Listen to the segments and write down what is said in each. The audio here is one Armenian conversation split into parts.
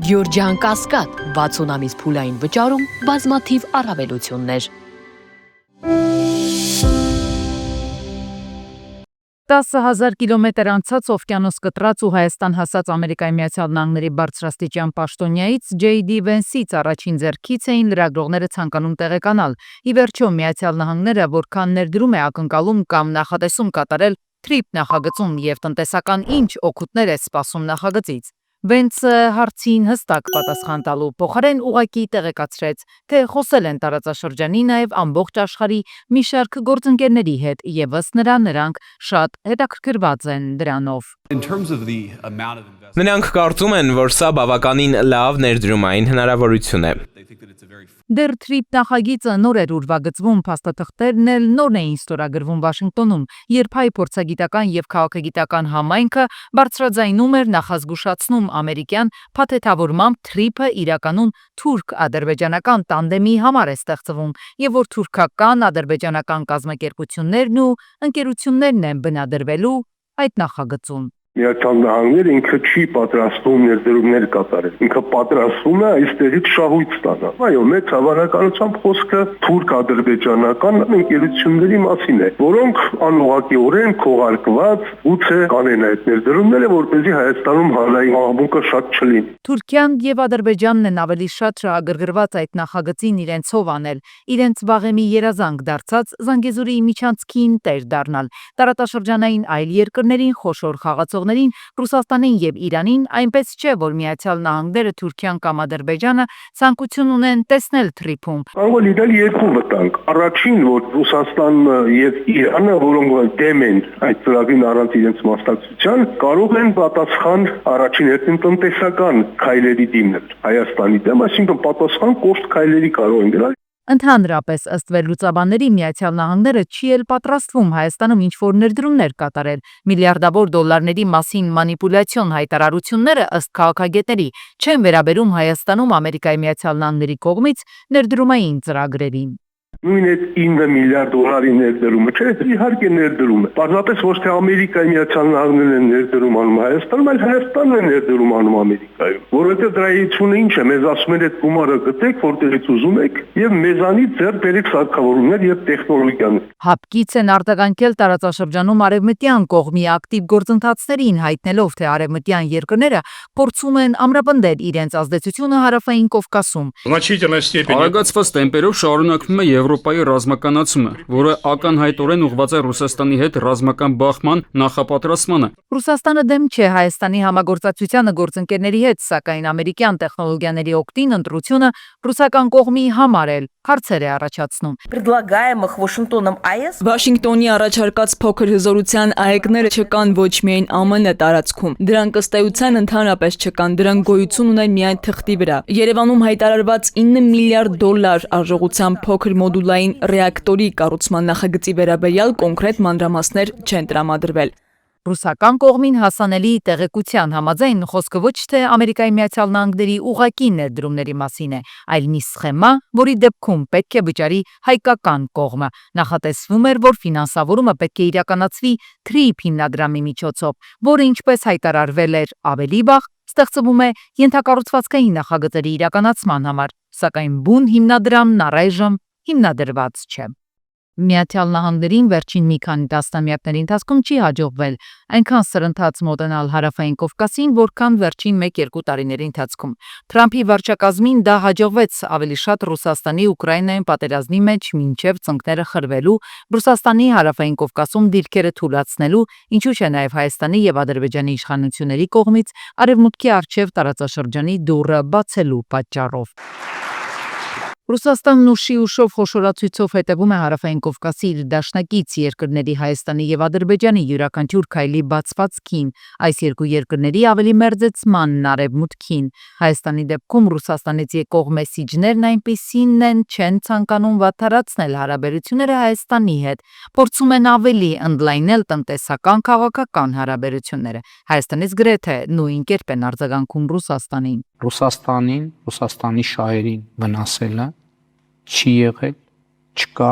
Գյորջյան Կասկադ 60 ամիս փուլային վճարում բազմաթիվ առավելություններ։ 10,000 կիլոմետր անցած օվկիանոս կտրած ու Հայաստան հասած Ամերիկայի Միացյալ Նահանգների բարձրաստիճան պաշտոնյայից J.D. Vance-ից առաջին ձեռքից էին լրագրողները ցանկանում տեղեկանալ։ Ի վերջո Միացյալ Նահանգները որքան ներդրում է ակնկալում կամ նախատեսում կատարել TRIP նախագծում եւ տնտեսական ինչ օգուտներ է սպասում նախագծից։ Vance հարցին հստակ պատասխան տալու փոխարեն ուղղակի տեղեկացրեց, թե խոսել են տարածաշրջանի նաև ամբողջ աշխարհի մի շարք գործընկերների հետ եւ ըստ նրա նրանք շատ հետաքրքրված են դրանով։ Նրանք կարծում են, որ սա բավականին լավ ներդրումային հնարավորություն է։ Դեռ TRIP նախագիծը նոր էր ուրվագծվում, փաստաթղթերն էլ նոր էին ստորագրվում Վաշինգտոնում, երբ հայ փորձագիտական եւ քաղաքագիտական համայնքը բարձրաձայնում էր նախազգուշացնում ամերիկյան փաթեթավորմամբ TRIP-ը իրականում թուրք-ադրբեջանական տանդեմի համար է ստեղծվում եւ որ թուրքական ադրբեջանական կազմակերպություններն ու ընկերություններն են բնադրվելու այդ նախագծում։ Միացյալ Նահանգները ինքը չի պատրաստվում ներդրումներ կատարել։ Ինքը պատրաստվում է այստեղից շահույթ ստանալ։ Այո, մեծ հավանականությամբ խոսքը թուրք-ադրբեջանական ընկերությունների մասին է, որոնք անուղղակիորեն քողարկված գուցե կանեն այդ ներդրումները, որպեսզի Հայաստանում հանրային աղմուկը շատ չլինի։ Թուրքիան եւ Ադրբեջանն են ավելի շատ շահագրգռված այդ նախագծին իրենցով անել, իրենց վաղեմի երազանք դարձած Զանգեզուրի միջանցքին տեր դառնալ, տարածաշրջանային այլ երկրներին խոշոր խաղացողներին Ռուսաստանին եւ Իրանին, այնպես չէ, որ Միացյալ Նահանգները, Թուրքիան կամ Ադրբեջանը ցանկություն ունեն տեսնել TRIP-ում։ Կարող է լինել երկու վտանգ։ Առաջին, որ Ռուսաստանը եւ Իրանը, որոնք դեմ են այդ ծրագրին առանց իրենց մասնակցության, կարող են պատասխան առաջին հերթին տնտեսական քայլերի դիմել Հայաստանի դեմ, այսինքն պատասխան կոշտ քայլերի կարող են գնալ։ Ընդհանրապես ըստ վերլուծաբանների Միացյալ Նահանգները չի էլ պատրաստվում Հայաստանում ինչ-որ ներդրումներ կատարել։ Միլիարդավոր դոլարների մասին մանիպուլյացիոն հայտարարությունները ըստ քաղաքագետների չեն վերաբերում Հայաստանում Ամերիկայի Միացյալ Նահանգների կողմից ներդրումային ծրագրերին։ Նույն այդ 9 միլիարդ դոլարի ներդրումը, չէ, իհարկե ներդրում է։ Պարզապես ոչ թե Ամերիկայի Միացյալ Նահանգներն են ներդրում անում Հայաստանում, այլ Հայաստանն է ներդրում անում Ամերիկայում։ Որովհետև դրա էությունը ինչ է, մեզ ասում են այդ գումարը գտեք, որտեղից ուզում եք, եւ մեզանից ձեռք բերեք սարքավորումներ եւ տեխնոլոգիաներ։ Հապկից են արձագանքել տարածաշրջանում արևմտյան կողմի ակտիվ գործընթացներին, հայտնելով, թե արևմտյան երկրները փորձում են ամրապնդել իրենց ազդեցությունը հարավային Կովկասում։ Արագացված տեմպերով շարունակվում է Եվրոպայի ռազմականացումը, որը ակնհայտորեն ուղղված է Ռուսաստանի հետ ռազմական բախման նախապատրաստմանը։ Ռուսաստանը դեմ չէ Հայաստանի համագործակցությանը գործընկերների հետ, սակայն ամերիկյան տեխնոլոգիաների օգտին ընտրությունը ռուսական կողմի համար էլ հարցեր է առաջացնում։ Предлагаемых Washington-ում AES Վաշինգտոնի առաջարկած փոքր հզորության ԱԵԿ-ները չկան ոչ միայն ԱՄՆ տարածքում, դրանք ըստ էության ընդհանրապես չկան, դրանք գոյություն ունեն միայն թղթի վրա։ Երևանում հայտարարված 9 միլիարդ դոլար արժողությամբ փոքր մոդուլային ռեակտորի կառուցման նախագծի վերաբերյալ կոնկրետ մանրամասներ չեն տրամադրվել։ Ռուսական կողմին հասանելի տեղեկության համաձայն խոսքը ոչ թե Ամերիկայի Միացյալ Նահանգների ուղակի ներդրումների մասին է, այլ մի սխեմա, որի դեպքում պետք է վճարի հայկական կողմը։ Նախատեսվում էր, որ ֆինանսավորումը պետք է իրականացվի TRIP հիմնադրամի միջոցով, որը ինչպես հայտարարվել էր ավելի վաղ, ստեղծվում է ենթակառուցվածքային նախագծերի իրականացման համար, սակայն բուն հիմնադրամն առայժմ հիմնադրված չէ։ Միացյալ Նահանգներին վերջին մի քանի տասնամյակների ընթացքում չի հաջողվել այնքան սրընթաց մոտենալ հարավային Կովկասին, որքան վերջին 1-2 տարիների ընթացքում։ Թրամփի վարչակազմին դա հաջողվեց ավելի շատ Ռուսաստանի Ուկրաինայում պատերազմի մեջ մինչև ծնկները խրվելու, Ռուսաստանի հարավային Կովկասում դիրքերը թուլացնելու, ինչու՞ չէ նաև Հայաստանի եւ Ադրբեջանի իշխանությունների կողմից արևմուտքի առջև տարածաշրջանի դուռը բացելու պատճառով։ Ռուսաստանն ուշի ուշով խոշորացույցով հետևում է հարավային Կովկասի իր դաշնակից երկրների Հայաստանի եւ Ադրբեջանի յուրաքանչյուր քայլի բացվածքին, այս երկու երկրների ավելի մերձեցմանն արևմուտքին։ Հայաստանի դեպքում Ռուսաստանից եկող մեսիջներն այնպիսին են, չեն ցանկանում վատթարացնել հարաբերությունները Հայաստանի հետ, փորձում են ավելի ընդլայնել տնտեսական քաղաքական հարաբերությունները։ Հայաստանից գրեթե նույն կերպ են արձագանքում Ռուսաստանին։ Ռուսաստանին, Ռուսաստանի շահերին վնասելը չի եղել, չկա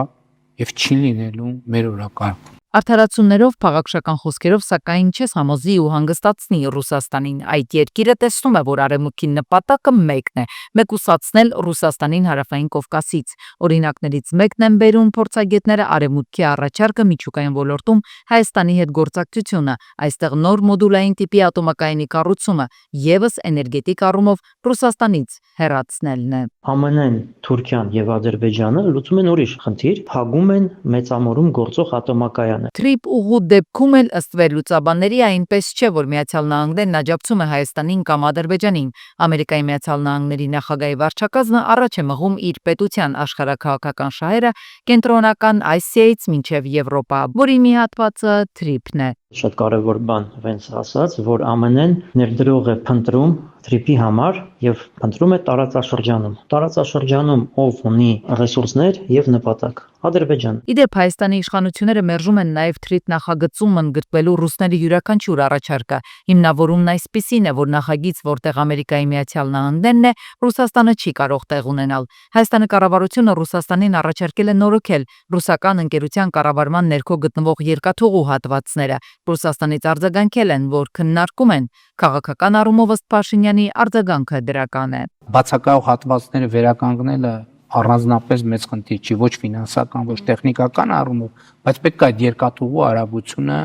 եւ չի լինելու մեր օրակարգում։ Արդարացումներով, փաղաքշական խոսքերով, սակայն չես համոզի ու հանգստացնի Ռուսաստանին։ Այդ երկիրը տեսնում է, որ արևմուտքի նպատակը մեկն է՝ մեկուսացնել Ռուսաստանին հարավային Կովկասից։ Օրինակներից մեկն են բերում փորձագետները արևմուտքի առաջարկը միջուկային ոլորտում Հայաստանի հետ գործակցությունը, այստեղ նոր մոդուլային տիպի ատոմակայանի կառուցումը, ևս էներգետիկ առումով Ռուսաստանից հեռացնելն է։ ԱՄՆ-ն, Թուրքիան եւ Ադրբեջանը լուծում են ուրիշ խնդիր, փակում են մեծամորում գործող ատոմակայանը։ Թրիպ ուղու դեպքում էլ ըստ վերլուծաբանների այնպես չէ, որ Միացյալ Նահանգներն աջակցում է Հայաստանին կամ Ադրբեջանին։ Ամերիկայի Միացյալ Նահանգների նախագահի վարչակազմը առաջ է մղում իր պետության աշխարհաքաղաքական շահերը կենտրոնական Ասիայից մինչև Եվրոպա, որի մի հատվածը Թրիպն է։ Շատ կարևոր բան հենց ասած, որ ԱՄՆ-ն ներդրող է փնտրում Թրիպի համար եւ փնտրում է տարածաշրջանում։ Տարածաշրջանում ով ունի ռեսուրսներ եւ նպատակ։ Ադրբեջան։ Իդեպ Հայաստանի իշխանությունները մերժում են նաև Թրիպ նախագծում ընդգրկվելու ռուսների յուրաքանչյուր առաջարկը։ Հիմնավորումն այսպիսին է, որ նախագիծ, որտեղ Ամերիկայի Միացյալ Նահանգներն է, Ռուսաստանը չի կարող տեղ ունենալ։ Հայաստանի կառավարությունը Ռուսաստանին առաջարկել է նորոգել ռուսական ընկերության կառավարման ներքո գտնվող երկաթուղու հատվածները։ Ռուսաստանից արձագանքել են, որ քննարկում են քաղաքական առումով ըստ Փաշինյանի արձագանքը դրական է։ Բացակայող հատվածները վերականգնելը առանձնապես մեծ խնդիր չի, ոչ ֆինանսական, ոչ տեխնիկական առումով, բայց պետք է այդ երկաթուղու արագությունը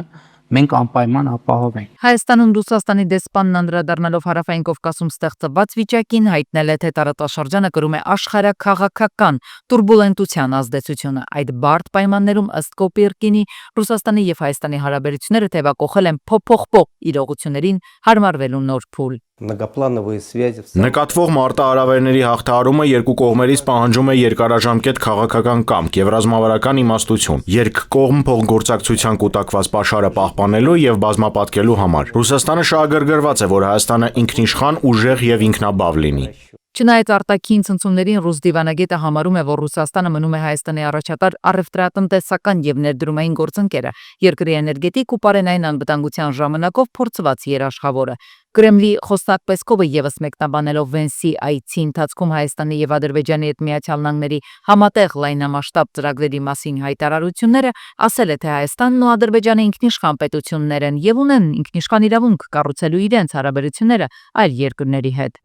մենք անպայման ապահովենք։ Հայաստանում Ռուսաստանի դեսպանն անդրադառնալով հարավային Կովկասում ստեղծված վիճակին հայտնել է, թե տարածաշրջանը կրում է աշխարհաքաղաքական տուրբուլենտության ազդեցությունը։ Այդ բարդ պայմաններում ըստ Կոպիրկինի Ռուսաստանի եւ Հայաստանի հարաբերությունները թեւակոխել են փոփոխվող իրողություններին հարմարվելու նոր փուլ։ Նկատվող մարտահրավերների հաղթահարումը երկու կողմերից պահանջում է երկարաժամկետ քաղաքական կամք եւ ռազմավարական իմաստություն, երկկողմ փոխգործակցության կուտակված պաշարը պահպանելու եւ բազմապատկելու համար։ Ռուսաստանը շահագրգռված է, որ Հայաստանը ինքնիշխան, ուժեղ եւ ինքնաբավ լինի։ Չնայած արտաքին ցնցումներին ռուս դիվանագետը համարում է, որ Ռուսաստանը մնում է Հայաստանի առաջատար առևտրատնտեսական եւ ներդրումային գործընկերը, երկրի էներգետիկ ու պարենային անվտանգության ժամանակով փորձված երաշխավորը։ Կրեմլի խոսնակ Պեսկովը եւս մեկնաբանելով Վենսի այցի ընթացքում Հայաստանի եւ Ադրբեջանի հետ Միացյալ Նահանգների համատեղ լայնամասշտաբ ծրագրերի մասին հայտարարությունները, ասել է, թե Հայաստանն ու Ադրբեջանը ինքնիշխան պետություններ են եւ ունեն ինքնիշխան իրավունք կառուցելու իրենց հարաբերությունները այլ երկրների հետ։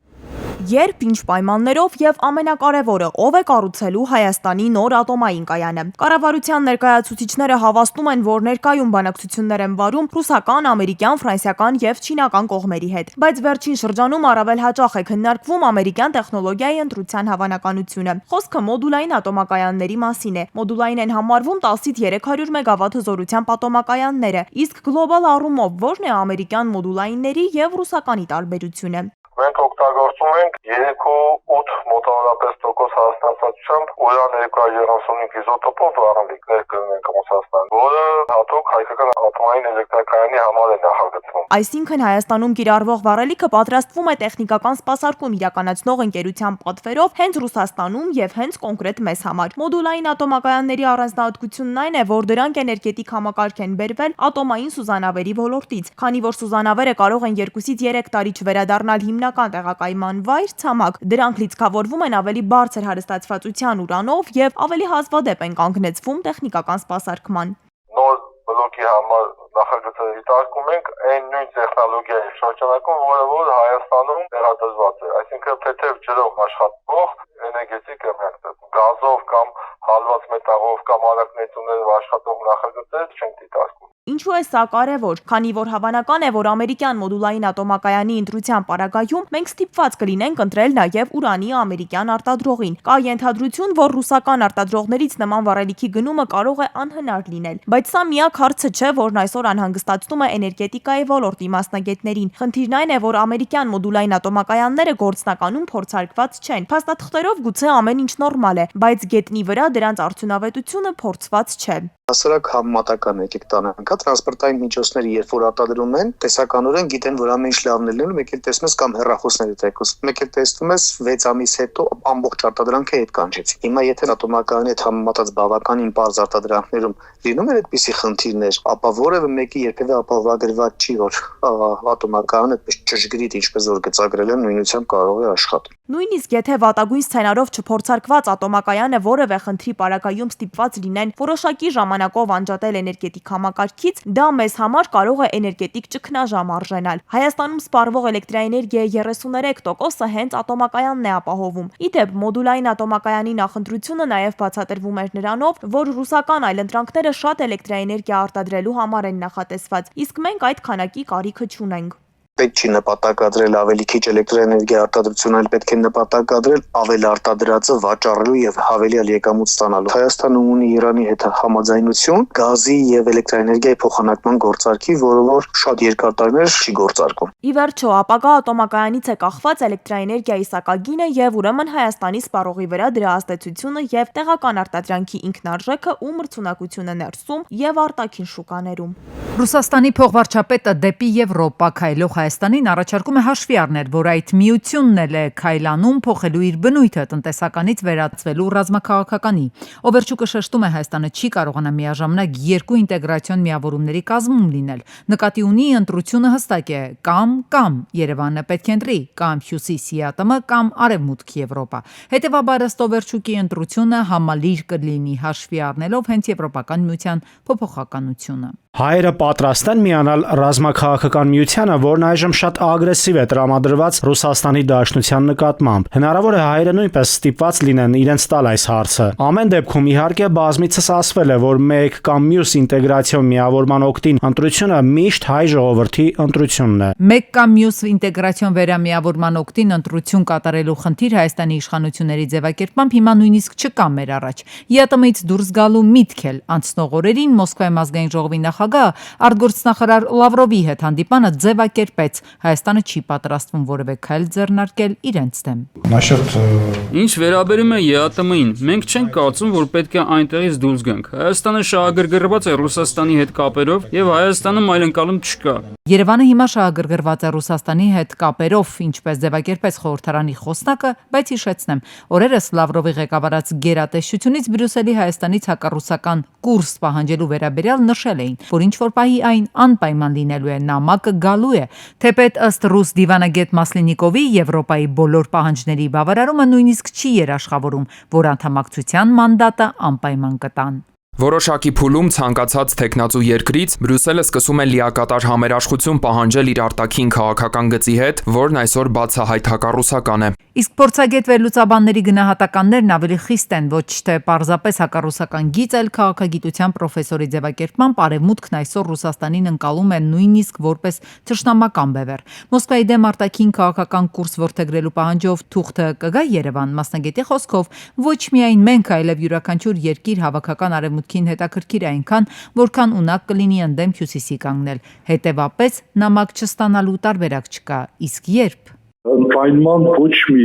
Երբ, ինչ պայմաններով եւ ամենակարևորը, ով է կառուցելու Հայաստանի նոր ատոմային կայանը։ Կառավարության ներկայացուցիչները հավաստում են, որ ներկայում բանակցություններ են վարում ռուսական, ամերիկյան, ֆրանսիական եւ չինական կողմերի հետ։ Բայց վերջին շրջանում առավել հաճախ է քննարկվում ամերիկյան տեխնոլոգիայի ընտրության հավանականությունը։ Խոսքը մոդուլային ատոմակայանների մասին է։ Մոդուլային են համարվում 10-ից 300 մեգավատ հզորությամբ ատոմակայանները, իսկ գլոբալ առումով ո՞րն է ամերիկյան մոդուլայինների եւ ռուսականի տարբերությունը։ Մենք օգտագործում ենք 3.8 մոտավորապես տոկոս հաստատությամբ ուրան 235 իզոտոպով վառելիքներ կրնենք Ռուսաստան, որը հատուկ հայկական ատոմային էլեկտրակայանի համար է նախագծվում։ Այսինքն Հայաստանում կիրառվող վառելիքը պատրաստվում է տեխնիկական սպասարկում իրականացնող ընկերության պատվերով հենց Ռուսաստանում եւ հենց կոնկրետ մեզ համար։ Մոդուլային ատոմակայանների առանձնահատկությունն այն է, որ դրանք էներգետիկ համակարգ են բերվել ատոմային սուզանավերի ոլորտից, քանի որ սուզանավերը կարող են 2-ից 3 տարի չվերադառնալ հիմնական տեղակայման վայր ցամաք, դրանք լիցքավորվում են ավելի բարձր հարստացվածության ուրանով եւ ավելի հազվադեպ են կանգնեցվում տեխնիկական սպասարկման։ Նոր բլոկի համար նախագծը դիտարկում ենք այն նույն տեխնոլոգիայի շրջանակում, որը Հայաստանում տեղադրված է, այսինքն թեթև ջրով աշխատող էներգետիկ էմրակտը, գազով կամ հալված մետաղով կամ արագնետուներով աշխատող նախագծեր չեն դիտարկում։ Ինչու է սա կարևոր, քանի որ հավանական է, որ ամերիկյան մոդուլային ատոմակայանի ընտրության պարագայում մենք ստիպված կլինենք ընտրել նաև ուրանի ամերիկյան արտադրողին։ Կա ենթադրություն, որ ռուսական արտադրողներից նման վառելիքի գնումը կարող է անհնար լինել, բայց սա միակ հարցը չէ, որն այսօր անհանգստացնում է էներգետիկայի ոլորտի մասնագետներին։ Խնդիրն այն է, որ ամերիկյան մոդուլային ատոմակայանները գործնականում փորձարկված չեն։ Փաստաթղթերով գուցե ամեն ինչ նորմալ է, բայց գետնի վրա դրանց արդյունավետությունը փորձված չէ։ Հասարակ համեմատական եկեք տանենք, տրանսպորտային միջոցները երբ որ արտադրում են, տեսականորեն գիտեն, որ ամեն ինչ լավն է լինում, մեկ էլ տեսնում ես կամ հեռախոսների տեկոս, մեկ էլ տեսնում ես 6 ամիս հետո ամբողջ արտադրանքը հետ կանչեցի։ Հիմա եթե ատոմակայանի հետ համեմատած բավականին բարձ արտադրանքներում լինում են այդպիսի խնդիրներ, ապա որևէ մեկի երբևէ ապահովագրված չի, որ ատոմակայանը այդպես ճշգրիտ ինչպես որ գծագրել են նույնությամբ կարող է աշխատել։ Նույնիսկ եթե վատագույն սցենարով չփորձարկված ատոմակայանը որևէ խնդրի պարագայում ստիպված լինեն որոշակի ժամանակով անջատել էներգետիկ համակարգից, դա մեզ համար կարող է էներգետիկ ճգնաժամ արժանալ։ Հայաստանում սպառվող էլեկտրաէներգիայի 33%-ը հենց ատոմակայանն է ապահովում։ Ի դեպ, մոդուլային ատոմակայանի նախընտրությունը նաև բացատրվում էր նրանով, որ ռուսական այլընտրանքները շատ էլեկտրաէներգիա արտադրելու համար են նախատեսված, իսկ մենք այդ քանակի կարիքը չունենք։ Պետք չի նպատակադրել ավելի քիչ էլեկտրաէներգիա արտադրություն, այլ պետք է նպատակադրել ավել արտադրածը վաճառելու եւ հավելյալ եկամուտ ստանալու։ Հայաստանը ունի Իրանի հետ համաձայնություն գազի եւ էլեկտրաէներգիայի փոխանակման գործարքի, որը որ շատ երկար տարիներ չի գործարկում։ Ի վերջո, ապագա ատոմակայանից է կախված էլեկտրաէներգիայի սակագինը եւ ուրեմն Հայաստանի սպառողի վրա դրա ազդեցությունը եւ տեղական արտադրանքի ինքնարժեքը ու մրցունակությունը ներսում եւ արտաքին շուկաներում։ Ռուսաստանի փոխվարչապետը դեպի Եվրոպա քայլող Հայաստանին առաջարկում է հաշվի առնել, որ այդ միությունն էլ է քայլանում փոխելու իր բնույթը տնտեսականից վերածվելու ռազմաքաղաքականի։ Օվերչուկը շեշտում է Հայաստանը չի կարողանա միաժամանակ երկու ինտեգրացիոն միավորումների կազմում լինել։ Նկատի ունի ընտրությունը հստակ է՝ կամ Երևանը պետք է ընտրի, կամ Հյուսիսի ԱՏՄ, կամ Արևմուտք Եվրոպա։ Հետևաբար ըստ Օվերչուկի ընտրությունը համալիր կլինի հաշվի առնելով հենց Եվրոպական միության փոփոխականությունը։ Հայերը պատրաստ են միանալ ռազմաքաղաքական միությանը, որն այժմ շատ ագրեսիվ է տրամադրված Ռուսաստանի Դաշնության նկատմամբ։ Հնարավոր է հայերը նույնպես ստիպված լինեն իրենց տալ այս հարցը։ Ամեն դեպքում, իհարկե, բազմիցս ասվել է, որ մեկ կամ մյուս ինտեգրացիոն միավորման օգտին ընտրությունը միշտ հայ ժողովրդի ընտրությունն է։ Մեկ կամ մյուս ինտեգրացիոն վերամիավորման օգտին ընտրություն կատարելու խնդիր Հայաստանի իշխանությունների ձևակերպմամբ հիմա նույնիսկ չկա մեր առաջ։ ԵԱՏՄ-ից դուրս գալու միտք էլ անցնող օրերին Մոսկվայում ազգային ժողովի նախագահ արտգործնախարար Լավրովի հետ հանդիպանը ձևակերպեց Հայաստանը չի պատրաստվում որևէ քայլ ձեռնարկել իրենց դեմ։ Ինչ վերաբերում է ԵԱՏՄ-ին, մենք չենք կարծում, որ պետք է այնտեղից դուրս գանք։ Հայաստանը շահագրգռված է Ռուսաստանի հետ կապերով եւ Հայաստանում այլ ընկալում չկա։ Երևանը հիմա շահագրգռված է Ռուսաստանի հետ կապերով, ինչպես ձևակերպեց խորհրդարանի խոսնակը, բայց հիշեցնեմ, օրերս Լավրովի ղեկավարած գերատեսչությունից Բրյուսելի Հայաստանից հակառուսական կուրս պահանջելու վերաբերյալ նշել էին, որ ինչ որ պահի այն անպայման լինելու է, նամակը գալու է, թեպետ ըստ ռուս դիվանագետ Մասլինիկովի Եվրոպայի բոլոր պահանջների բավարարումը նույնիսկ չի երաշխավորում, որ անդամակցության մանդատը անպայման կտան։ Որոշակի փուլում ցանկացած տեխնացու երկրից Բրյուսելը սկսում է լիակատար համերաշխություն պահանջել իր արտաքին քաղաքական գծի հետ, որն այսօր բացահայտ հակառուսական է։ Իսկ փորձագետ վերլուծաբանների գնահատականներն ավելի խիստ են, ոչ թե պարզապես հակառուսական գիծ, այլ քաղաքագիտության պրոֆեսորի ձևակերպմամբ Արևմուտքն այսօր Ռուսաստանին ընկալում է նույնիսկ որպես թշնամական բևեռ։ Մոսկվայի դեմ արտաքին քաղաքական կուրս որդեգրելու պահանջով թուղթը կգա Երևան, մասնագետի խոսքով ոչ միայն մենք, այլև յուրաքանչյուր երկիր հավաքական Արևմուտքին հետաքրքիր է այնքան, որքան ունակ կլինի ընդդեմ Հյուսիսի կանգնել։ Հետևապես նամակ չստանալու տարբերակ չկա, իսկ երբ ընդայնման ոչ մի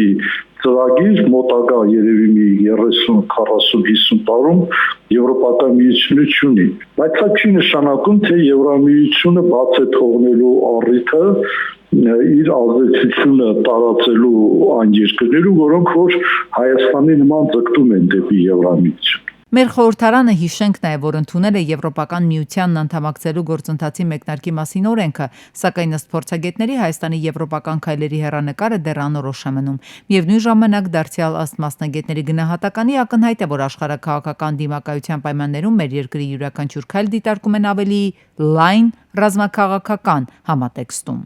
ծրագիր մոտակա երևի մի 30, 40, 50 տարում Եվրոպական միությունը չունի։ Բայց դա չի նշանակում, թե Եվրամիությունը բաց է թողնելու առիթը իր ազդեցությունը տարածելու այն երկրներում, որոնք որ Հայաստանի նման ձգտում են դեպի Եվրամիություն։ Մեր խորհրդարանը հիշենք նաև, որ ընդունել է Եվրոպական միությանն անդամակցելու գործընթացի մեկնարկի մասին օրենքը, սակայն ըստ փորձագետների Հայաստանի եվրոպական քայլերի հեռանկարը դեռ անորոշ է մնում։ Միևնույն ժամանակ դարձյալ ըստ մասնագետների գնահատականի ակնհայտ է, որ աշխարհաքաղաքական դիմակայության պայմաններում մեր երկրի յուրաքանչյուր քայլ դիտարկում են ավելի լայն ռազմաքաղաքական համատեքստում։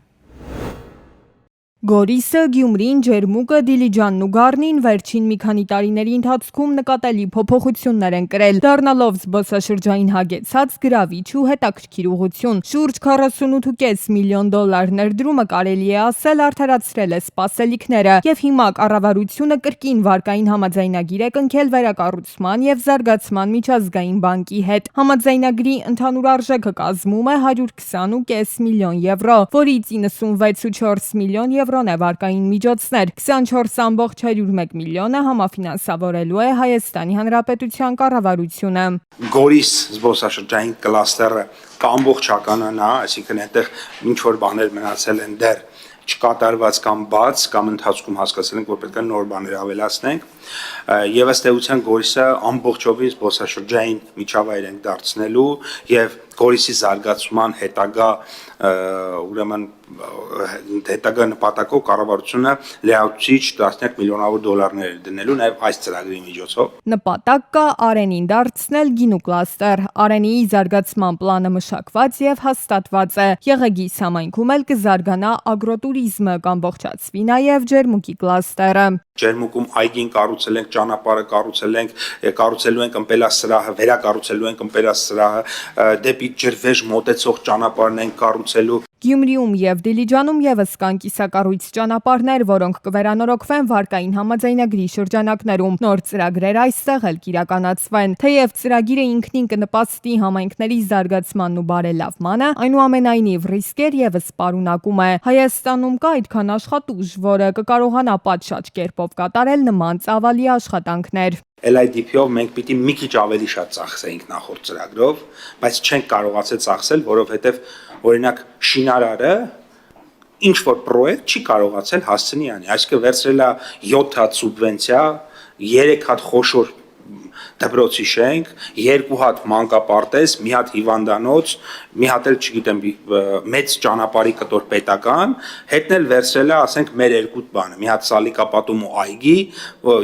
Գորիսը, Գյումրին, Ջերմուկը, Դիլիջանն ու Գառնին վերջին մի քանի տարիների ընթացքում նկատելի փոփոխություններ են կրել, դառնալով զբոսաշրջային հագեցած գրավիչ ու հետաքրքիր ուղղություն։ Շուրջ 48.5 միլիոն դոլար ներդրումը կարելի է ասել արդարացրել է սպասելիքները, եւ հիմա կառավարությունը կրկին վարկային համաձայնագիր է կնքել վերակառուցման եւ զարգացման միջազգային բանկի հետ։ Համաձայնագրի ընդհանուր արժեքը կազմում է 120.5 միլիոն եվրո, որից 96.4 միլիոն եվրոն է վարկային միջոցներ, 24.1 միլիոնը համաֆինանսավորելու է Հայաստանի Հանրապետության կառավարությունը։ Գորիս զբոսաշրջային կլաստերը կամբողջականանա, այսինքն այնտեղ ինչ որ բաներ մնացել են դեռ չկատարված կամ բաց կամ ընթացքում հասկացել ենք, որ պետք է նոր բաներ ավելացնենք, եւ ըստ էության Գորիսը ամբողջովին զբոսաշրջային միջավայր ենք դարձնելու եւ Գորիսի զարգացման հետագա ուրեմն հետագա նպատակով կառավարությունը լիացուցիչ տասնյակ միլիոնավոր դոլարներ դնելու նաև այս ծրագրի միջոցով։ Նպատակ կա Արենին դարձնել գինու կլաստեր։ Արենիի զարգացման պլանը մշակված եւ հաստատված է։ Եղեգիս համայնքում էլ կզարգանա ագրոտուրիզմը, կամբողջացվի նաեւ ջերմուկի կլաստերը։ Ջերմուկում այգին կառուցել ենք, ճանապարհը կառուցելու ենք ըմպելասրահը, վերակառուցելու ենք ըմպելասրահը, դեպի ջրվեժ մոտեցող ճանապարհն ենք կառուցելու։ Գյումրիում եւ Դիլիջանում եւս կան կիսակառույց ճանապարհներ, որոնք կվերանորոգվեն վարկային համաձայնագրի շրջանակներում։ Նոր ծրագրեր այստեղ էլ կիրականացվեն։ Թեև ծրագիրը ինքնին կնպաստի համայնքների զարգացմանն ու բարելավմանը, այնուամենայնիվ ռիսկեր եւս պարունակում է։ Հայաստանում կա այդքան աշխատուժ, որը կկարողանա պատշաճ կերպով կատարել նման ծավալի աշխատանքներ։ LIDP-ով մենք պիտի մի քիչ ավելի շատ ծախսեինք նախորդ ծրագրով, բայց չենք կարողացել ծախսել, որովհետև օրինակ շինարարը ինչ որ պրոյեկտ չի կարողացել հասցնի անի, այսինքն վերցրել է 7 հատ սուբվենցիա, 3 հատ խոշոր դպրոցի շենք, 2 հատ մանկապարտեզ, մի հատ հիվանդանոց, մի հատ էլ չգիտեմ մեծ ճանապարհի կտոր պետական, հետն էլ վերցրել է, ասենք, մեր երկու բանը, մի հատ սալիկապատում ու այգի,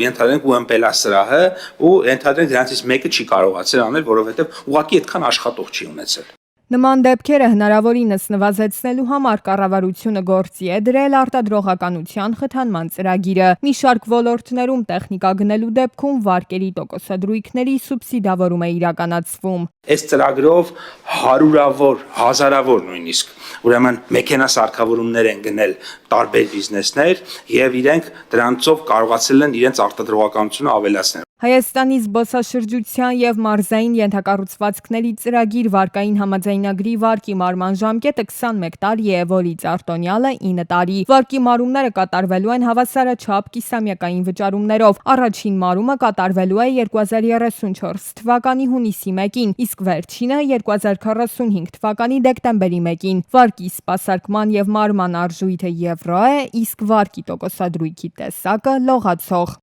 ենթադրենք ու ըմպելասրահը, ու ենթադրենք դրանցից մեկը չի կարողացել անել, որովհետև ուղղակի այդքան աշխատող չի ունեցել։ Նման դեպքերը հնարավորինս նվազեցնելու համար կառավարությունը գործի է դրել արտադրողականության խթանման ծրագիրը։ Մի շարք ոլորտներում տեխնիկա գնելու դեպքում վարկերի տոկոսադրույքների սուբսիդավորում է իրականացվում։ Այս ծրագրով հարյուրավոր, հազարավոր նույնիսկ ուրեմն մեքենա սարքավորումներ են գնել տարբեր բիզնեսներ եւ իրենք դրանցով կարողացել են իրենց արտադրողականությունը ավելացնել։ Հայաստանի զբոսաշրջության եւ մարզային ենթակառուցվածքների ծրագիր վարկային համաձայնագրի վարկի մարման ժամկետը 21 տարի է, որից արտոնյալը 9 տարի։ Վարկի մարումները կատարվելու են հավասարաչափ կիսամյակային վճարումներով։ Առաջին մարումը կատարվելու է 2034 թվականի հունիսի 1-ին, իսկ վերջինը 2045 թվականի դեկտեմբերի 1-ին։ Վարկի սպասարկման եւ մարման արժույթը եվրո է, իսկ վարկի տոկոսադրույքի տեսակը լողացող։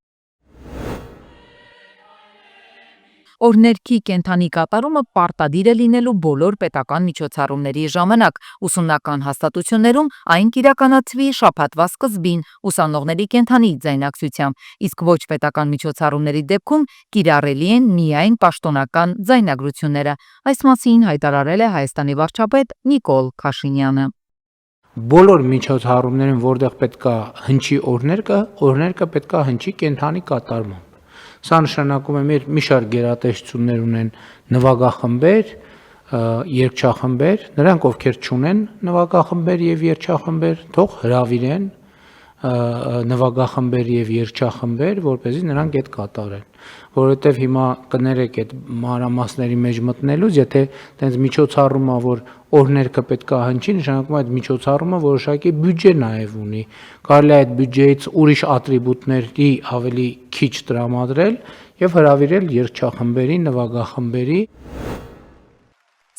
Օրներքի կենթանի կատարումը պարտադիր է լինելու բոլոր պետական միջոցառումների ժամանակ։ Ուսումնական հաստատություններում այն կիրականացվի շաբաթվա սկզբին ուսանողների կենթանի ձայնակցությամբ, իսկ ոչ պետական միջոցառումների դեպքում կիրառելի են միայն պաշտոնական ձայնագրությունները։ Այս մասին հայտարարել է Հայաստանի վարչապետ Նիկոլ Փաշինյանը։ Բոլոր միջոցառումներում, որտեղ պետքա հնչի օրներքը պետքա հնչի կենթանի կատարմամբ։ Սա նշանակում է մեր մի շարք գերատեսչություններ ունեն նվագախմբեր, երգչախմբեր, նրանք ովքեր չունեն նվագախմբեր եւ երգչախմբեր, թող հրավիրեն նվագախմբեր եւ երգչախմբեր, որպեսզի նրանք այդ կատարեն, որովհետեւ հիմա կներեք այդ մանրամասների մեջ մտնելուց, եթե տենց միջոցառումը, որ օրներքը պետքա հնչի, նշանակում է այդ միջոցառումը որոշակի բյուջե նաեւ ունի, կարելի է այդ բյուջեից ուրիշ ատրիբուտների ավելի քիչ տրամադրել եւ հրավիրել երգչախմբերի, նվագախմբերի։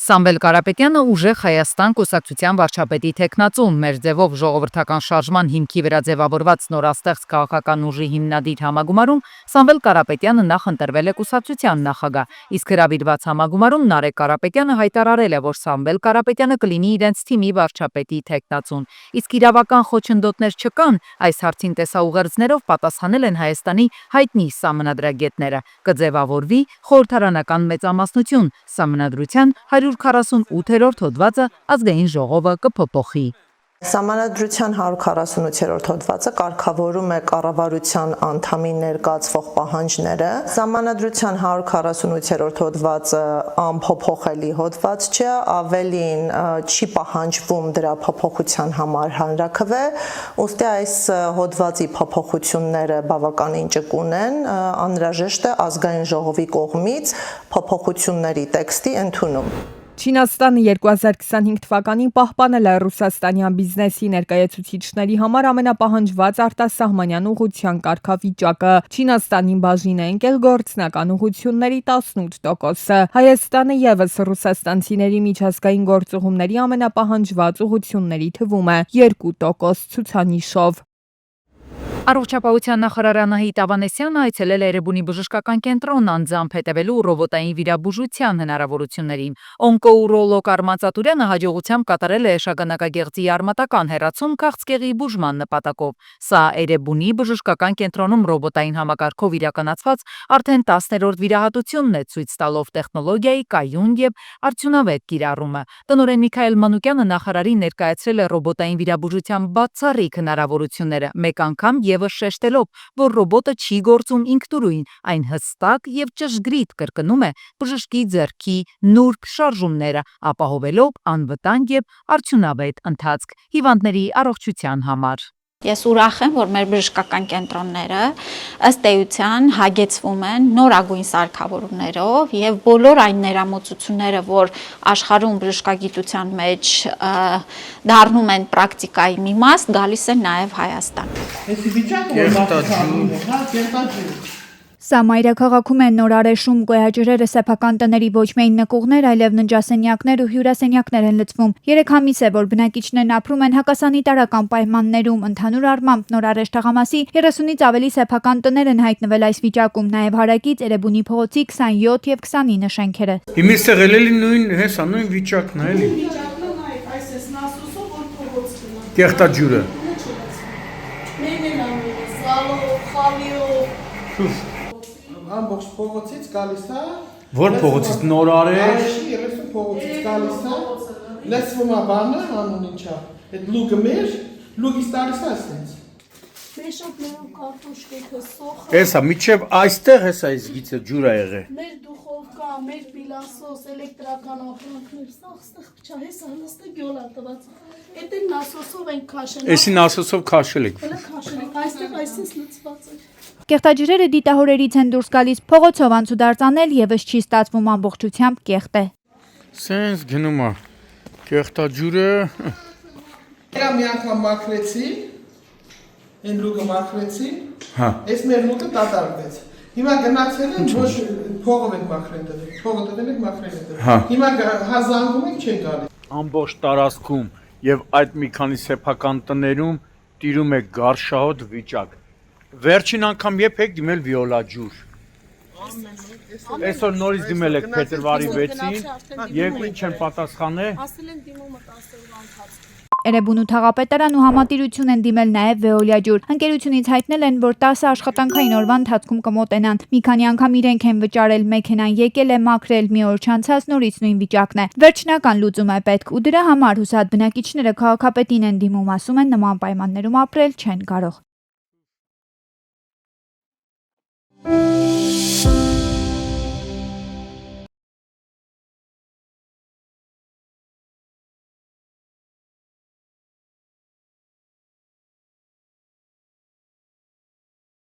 Սամվել Կարապետյանը ուժեղ Հայաստան կուսակցության վարչապետի թեկնածուն, մեր ձևով ժողովրդական շարժման հիմքի վրա ձևավորված նորաստեղծ քաղաքական ուժի հիմնադիր համագումարում Սամվել Կարապետյանը նախ ընտրվել է կուսակցության նախագահ, իսկ հրավիրված համագումարում Նարեկ Կարապետյանը հայտարարել է, որ Սամվել Կարապետյանը կլինի իրենց թիմի վարչապետի թեկնածուն, իսկ իրավական խոչընդոտներ չկան, այս հարցին տեսաուղերձներով պատասխանել են Հայաստանի հայտնի սահմանադրագետները, կձևավորվի խորհրդարանական մեծամասնություն, սահմանադրության 148-րդ հոդվածը ազգային ժողովը կփոփոխի։ Սահմանադրության 148-րդ հոդվածը կարգավորում է կառավարության անդամի ներկայացվող պահանջները։ Սահմանադրության 148-րդ հոդվածը անփոփոխելի հոդված չէ, ավելին չի պահանջվում դրա փոփոխության համար հանրաքվե, ուստի այս հոդվածի փոփոխությունները բավականին ճկուն են, անհրաժեշտ է ազգային ժողովի կողմից փոփոխությունների տեքստի ընդունում։ Չինաստանը 2025 թվականին պահպանել է ռուսաստանյան բիզնեսի ներկայացուցիչների համար ամենապահանջված արտասահմանյան ուղղության կարգավիճակը։ Չինաստանին բաժին է ընկել գործնական ուղղությունների 18%-ը։ Հայաստանը եւս ռուսաստանցիների միջազգային գործուղումների ամենապահանջված ուղղությունների թվում է 2% ցուցանիշով։ Առողջապահության նախարար Անահիտ Ավանեսյանը այցելել է Էրեբունի բժշկական կենտրոն անձամբ հետևելու ռոբոտային վիրաբուժության հնարավորություններին։ Օնկոուրոլոգ Արման Ծատուրյանը հաջողությամբ կատարել է շագանակագեղձի արմատական հեռացում քաղցկեղի բուժման նպատակով։ Սա Էրեբունի բժշկական կենտրոնում ռոբոտային համակարգով իրականացված արդեն 10-րդ վիրահատությունն է, ցույց տալով տեխնոլոգիայի կայուն եւ արդյունավետ կիրառումը։ Տնօրեն Միքայել Մանուկյանը նախարարին ներկայացրել է ռոբոտային վիրաբուժության բացառիկ հնարավորությունները, մեկ անգամ եւս շեշտելով, որ ռոբոտը չի գործում ինքնուրույն, այն հստակ եւ ճշգրիտ կրկնում է բժշկի ձեռքի նուրբ շարժումները, ապահովելով անվտանգ եւ արդյունավետ ընթացք հիվանդների առողջության համար։ Ես ուրախ եմ, որ մեր բժշկական կենտրոնները ըստ էության հագեցվում են նորագույն սարքավորումներով եւ բոլոր այն ներամուծությունները, որ աշխարհում բժշկագիտության մեջ դառնում են պրակտիկայի մի մաս, գալիս են նաեւ Հայաստան։ Սա մայրաքաղաքում են նորարեշում գոյաջրերը սեփական տների ոչ միայն նկուղներ, այլև ննջասենյակներ ու հյուրասենյակներ են լցվում։ 3 ամիս է, որ բնակիչներն ապրում են հակասանիտարական պայմաններում։ Ընդհանուր առմամբ նորարեշ թաղամասի 30-ից ավելի սեփական տներ են հայտնվել այս վիճակում, նաև հարակից Էրեբունի փողոցի 27 եւ 29 շենքերը։ Հիմա եղել էլի նույն վիճակն է, էլի։ Կեղտաջուրը։ Ամբողջ փողոցից գալիս է։ Որ փողոցից նորարեշ։ 30 փողոցից գալիս է։ Լսվում է բանը, անուն ինչա։ Այդ լուգը մեր, լուգից տալիս է այստենց։ Մեշապներով կարտոշկեքը սոխը։ Էսա, միջև այստեղ էսա այս գիծը ջուր է եղել։ Մեր դուխովկա, մեր պիլասոս, էլեկտրական ապրանքներ, սա ստեղ փչա, հեսա հլստը գյոլա տված։ Էդ էլ նասոսով են քաշել։ Էսի նասոսով քաշել եք։ Հələ քաշել եք, այստեղ այսպես լցված է։ Կեղտաջրերը դիտահորերից են դուրս գալիս, փողոցով անցուդարձ անել եւս չի ստացվում, ամբողջությամբ կեղտ է։ Սենց գնում է կեղտաջուրը։ Երա մի անգամ մաքրեցի, այն լուգը մաքրեցի, այս մեր լուգը դատարկվեց։ Հիմա գնացել են ոչ փողով ենք մաքրել դրել, փողը դրել ենք մաքրել դրել։ Հիմա հազանգում ենք չեն գալիս։ Ամբողջ տարածքում եւ այդ մի քանի սեփական տներում տիրում է գարշահոտ վիճակ։ Վերջին անգամ երբ եք դիմել վիոլաջուր։ Այսօր նորից դիմել եք փետրվարի 6-ին եւ ինչ են պատասխանել։ Ասել են դիմումը 10 օրվա ընթացքում։ Էրեբունու թաղապետարան ու համատիրություն են դիմել նաև Վեոլիաջուր։ Ընկերությունից հայտնել են, որ 10 աշխատանքային օրվա ընթացքում կմոտենան։ Մի քանի անգամ իրենք են վճարել, մեքենան եկել է մաքրել, մի օր չանցած նորից նույն վիճակն է։ Վերջնական լուծում է պետք ու դրա համար հուսահատ բնակիչները քաղաքապետին են դիմում, ասում են նման պայմաններում ապրել չեն կարող։